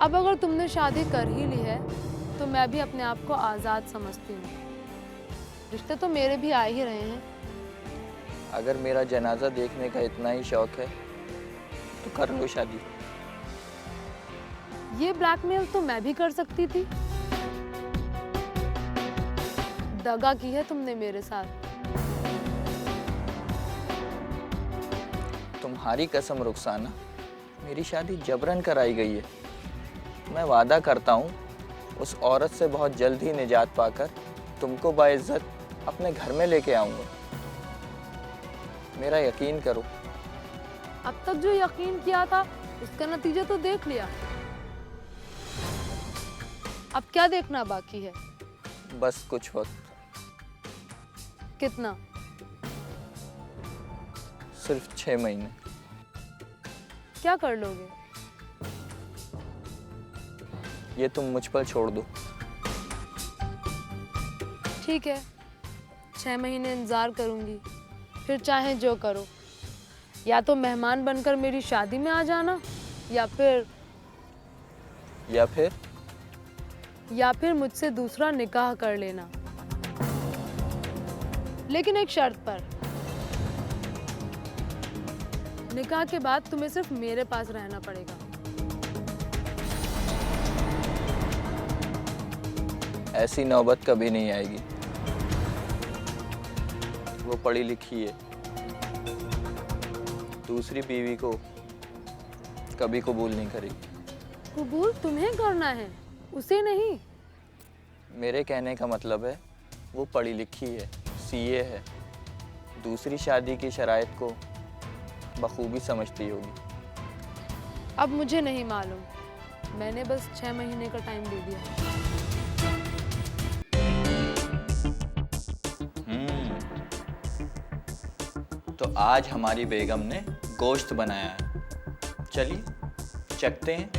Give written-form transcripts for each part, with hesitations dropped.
अब अगर तुमने शादी कर ही ली है तो मैं भी अपने आप को आज़ाद समझती हूँ। रिश्ते तो मेरे भी आ ही रहे हैं। अगर मेरा जनाजा देखने का इतना ही शौक है तो कर लो शादी। ये ब्लैकमेल तो मैं भी कर सकती थी। दगा की है तुमने मेरे साथ। तुम्हारी कसम रुखसाना, मेरी शादी जबरन कराई गई है। मैं वादा करता हूँ उस औरत से बहुत जल्द ही निजात पाकर तुमको बाइज्जत अपने घर में लेके आऊँगा। मेरा यकीन करो। अब तक जो यकीन किया था उसका नतीजा तो देख लिया। अब क्या देखना बाकी है? बस कुछ वक्त, कितना? सिर्फ 6 महीने। क्या कर लोगे? ये तुम मुझ पर छोड़ दो। ठीक है, 6 महीने इंतजार करूंगी। फिर चाहे जो करो, या तो मेहमान बनकर मेरी शादी में आ जाना या फिर मुझसे दूसरा निकाह कर लेना, लेकिन एक शर्त पर। निकाह के बाद तुम्हें सिर्फ मेरे पास रहना पड़ेगा। ऐसी नौबत कभी नहीं आएगी। वो पढ़ी लिखी है, दूसरी बीवी को कभी कबूल नहीं करेगी। कबूल तुम्हें करना है, उसे नहीं। मेरे कहने का मतलब है वो पढ़ी लिखी है, सीए है, दूसरी शादी की शराइत को बखूबी समझती होगी। अब मुझे नहीं मालूम, मैंने बस 6 महीने का टाइम दे दिया। तो आज हमारी बेगम ने गोश्त बनाया है, चलिए चखते हैं।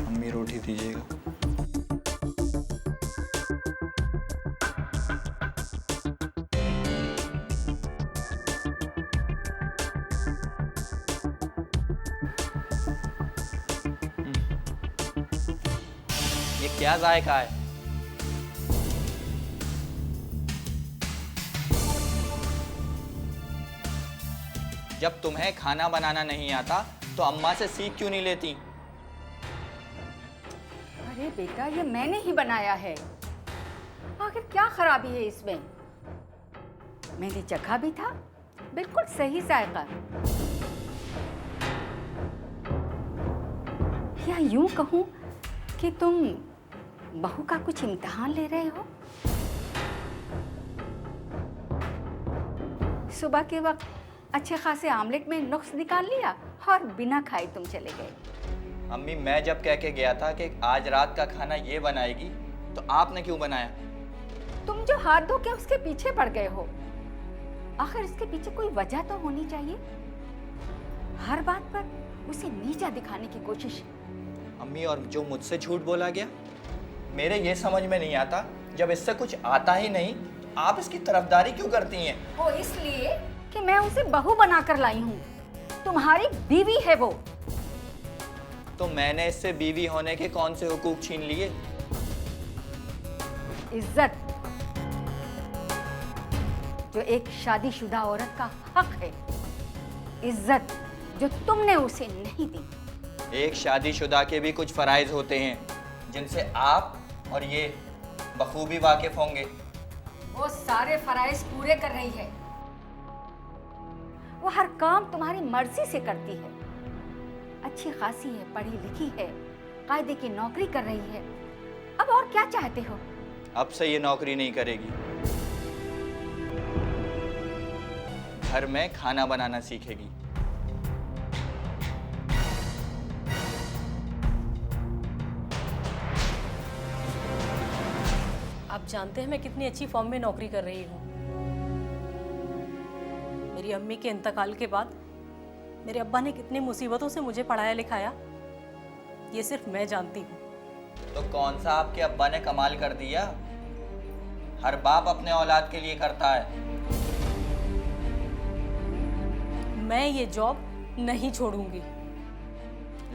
अम्मी रोटी दीजिएगा। ये क्या जायका है? जब तुम्हें खाना बनाना नहीं आता तो अम्मा से सीख क्यों नहीं लेती? अरे बेटा, ये मैंने ही बनाया है। आखिर क्या खराबी है इसमें? मैंने चखा भी था, बिल्कुल सही जायका। या यूं कहूं कि तुम बहू का कुछ इम्तिहान ले रहे हो? सुबह के वक्त अच्छे खासे आमलेट में नुक्स निकाल लिया और बिना खाए तुम चले गए। अम्मी, मैं जब कह के गया था कि आज रात का खाना ये बनाएगी तो आपने क्यों बनाया? तुम जो हाथ धो के उसके पीछे पड़ गए हो, आखिर इसके पीछे कोई वजह तो होनी चाहिए। हर बात पर उसे नीचा दिखाने की कोशिश। अम्मी, और जो मुझसे झूठ बोला गया, मेरे ये समझ में नहीं आता, जब इससे कुछ आता ही नहीं तो आप इसकी तरफदारी क्यों करती हैं? वो इसलिए कि मैं उसे बहू बनाकर लाई हूँ, तुम्हारी बीवी है वो। तो मैंने इससे बीवी होने के कौन से हुकूक छीन लिए? इज्जत, जो एक शादीशुदा औरत का हक है। इज्जत जो तुमने उसे नहीं दी। एक शादीशुदा के भी कुछ फराइज होते हैं जिनसे आप और ये बखूबी वाकिफ होंगे। वो सारे फराइज पूरे कर रही है। वो हर काम तुम्हारी मर्जी से करती है। अच्छी खासी है, पढ़ी लिखी है, कायदे की नौकरी कर रही है। अब और क्या चाहते हो? अब से ये नौकरी नहीं करेगी, घर में खाना बनाना सीखेगी। आप जानते हैं मैं कितनी अच्छी फॉर्म में नौकरी कर रही हूँ। मेरी अम्मी के इंतकाल के बाद मेरे अब्बा ने कितनी मुसीबतों से मुझे पढ़ाया लिखाया, ये सिर्फ मैं जानती हूँ। तो कौन सा आपके अब्बा ने कमाल कर दिया? हर बाप अपने औलाद के लिए करता है। मैं ये जॉब नहीं छोड़ूंगी।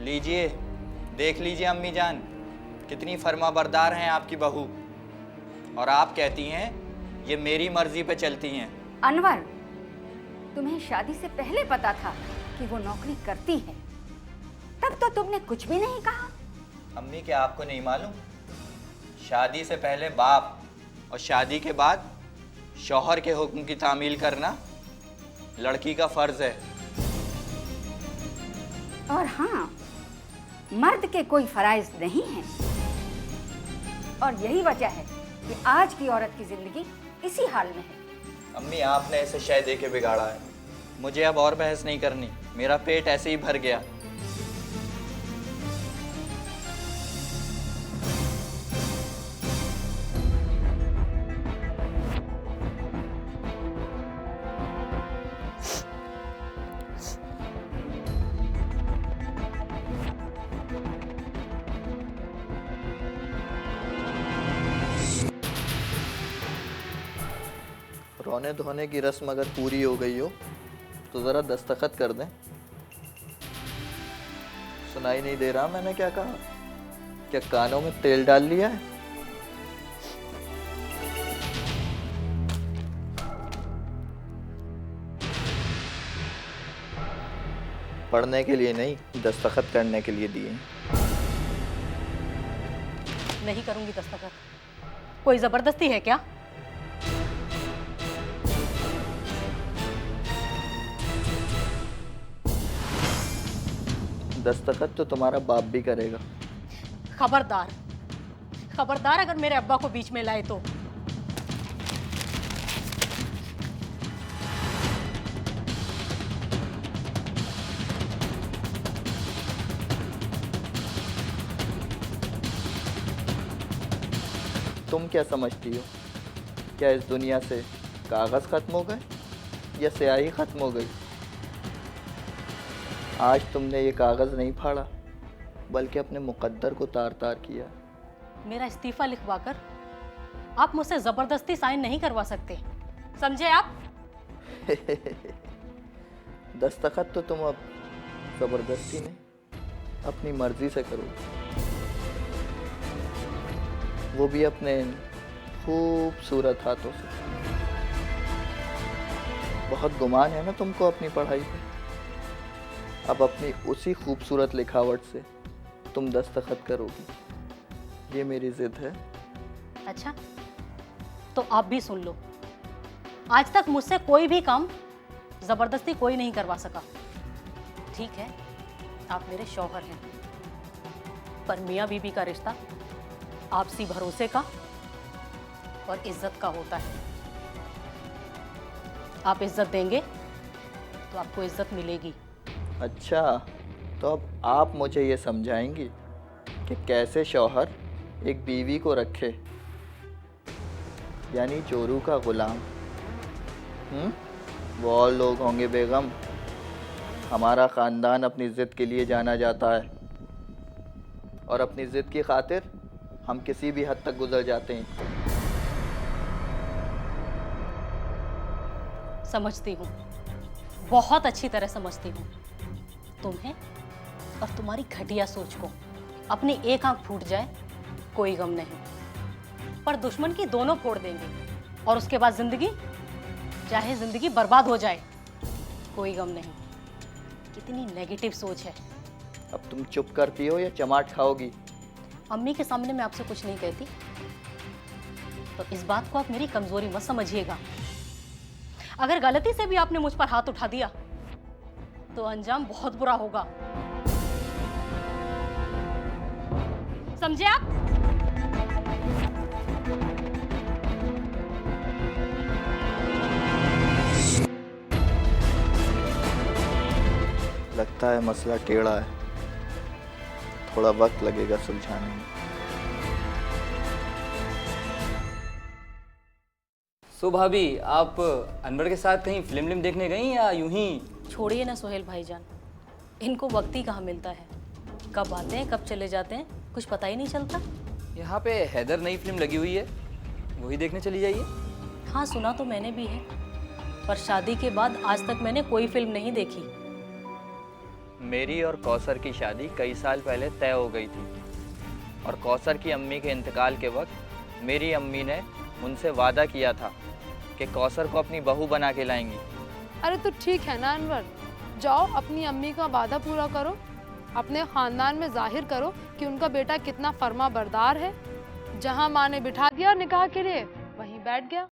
लीजिए, देख लीजिए अम्मी जान, कितनी फर्माबरदार हैं आपकी बहू। और आप कहती हैं ये मेरी मर्जी पे चलती हैं। अनवर, तुम्हें शादी से पहले पता था कि वो नौकरी करती है, तब तो तुमने कुछ भी नहीं कहा। अम्मी, क्या आपको नहीं मालूम? शादी से पहले बाप और शादी के बाद शौहर के हुक्म की तामील करना लड़की का फर्ज है। और हाँ, मर्द के कोई फराइज नहीं हैं। और यही वजह है कि आज की औरत की जिंदगी इसी हाल में है। अम्मी, आपने इसे शय दे के बिगाड़ा है। मुझे अब और बहस नहीं करनी, मेरा पेट ऐसे ही भर गया। रोने धोने की रस्म अगर पूरी हो गई हो तो ज़रा दस्तखत कर दें। सुनाई नहीं दे रहा मैंने क्या कहा? क्या कानों में तेल डाल लिया है? पढ़ने के लिए नहीं, दस्तखत करने के लिए दिए। नहीं करूंगी दस्तखत। कोई जबरदस्ती है क्या? दस्तखत तो तुम्हारा बाप भी करेगा। खबरदार, खबरदार अगर मेरे अब्बा को बीच में लाए तो। तुम क्या समझती हो? क्या इस दुनिया से कागज़ ख़त्म हो गए या स्याही ख़त्म हो गई? आज तुमने ये कागज़ नहीं फाड़ा, बल्कि अपने मुकद्दर को तार तार किया। मेरा इस्तीफा लिखवाकर आप मुझसे जबरदस्ती साइन नहीं करवा सकते, समझे आप? दस्तखत तो तुम अब ज़बरदस्ती नहीं, अपनी मर्जी से करो, वो भी अपने खूबसूरत हाथों से। बहुत गुमान है ना तुमको अपनी पढ़ाई पे। अब अपनी उसी खूबसूरत लिखावट से तुम दस्तखत करोगी, ये मेरी जिद है। अच्छा, तो आप भी सुन लो, आज तक मुझसे कोई भी काम जबरदस्ती कोई नहीं करवा सका। ठीक है, आप मेरे शौहर हैं, पर मियाँ बीबी का रिश्ता आपसी भरोसे का और इज्जत का होता है। आप इज्जत देंगे तो आपको इज्जत मिलेगी। अच्छा, तो अब आप मुझे ये समझाएंगी कि कैसे शौहर एक बीवी को रखे, यानी चोरू का गुलाम। वो और लोग होंगे बेगम, हमारा ख़ानदान अपनी ज़िद के लिए जाना जाता है, और अपनी ज़िद की खातिर हम किसी भी हद तक गुजर जाते हैं। समझती हूँ, बहुत अच्छी तरह समझती हूँ। तुम्हें और तुम्हारी घटिया सोच को अपनी एक आंख फूट जाए कोई गम नहीं, पर दुश्मन की दोनों फोड़ देंगे, और उसके बाद जिंदगी, चाहे जिंदगी बर्बाद हो जाए, कोई गम नहीं। कितनी नेगेटिव सोच है। अब तुम चुप करती हो या चमाट खाओगी? अम्मी के सामने मैं आपसे कुछ नहीं कहती, तो इस बात को आप मेरी कमजोरी मत समझिएगा। अगर गलती से भी आपने मुझ पर हाथ उठा दिया तो अंजाम बहुत बुरा होगा, समझे आप? लगता है मसला टेढ़ा है, थोड़ा वक्त लगेगा सुलझाने में। सो भाभी, आप अनवर के साथ कहीं फिल्म देखने गई या यूं ही? छोड़िए ना सोहेल भाईजान, इनको वक्त ही कहाँ मिलता है। कब आते हैं कब चले जाते हैं कुछ पता ही नहीं चलता। यहाँ पे हैदर नई फिल्म लगी हुई है, वही देखने चली जाइए। हाँ सुना तो मैंने भी है, पर शादी के बाद आज तक मैंने कोई फिल्म नहीं देखी। मेरी और कौसर की शादी कई साल पहले तय हो गई थी और कौसर की अम्मी के इंतकाल के वक्त मेरी अम्मी ने उनसे वादा किया था कि कौसर को अपनी बहू बना के लाएंगी। अरे तो ठीक है ना अनवर, जाओ अपनी अम्मी का वादा पूरा करो, अपने खानदान में जाहिर करो कि उनका बेटा कितना फर्मा बरदार है। जहाँ माँ ने बिठा दिया निकाह के लिए वहीं बैठ गया।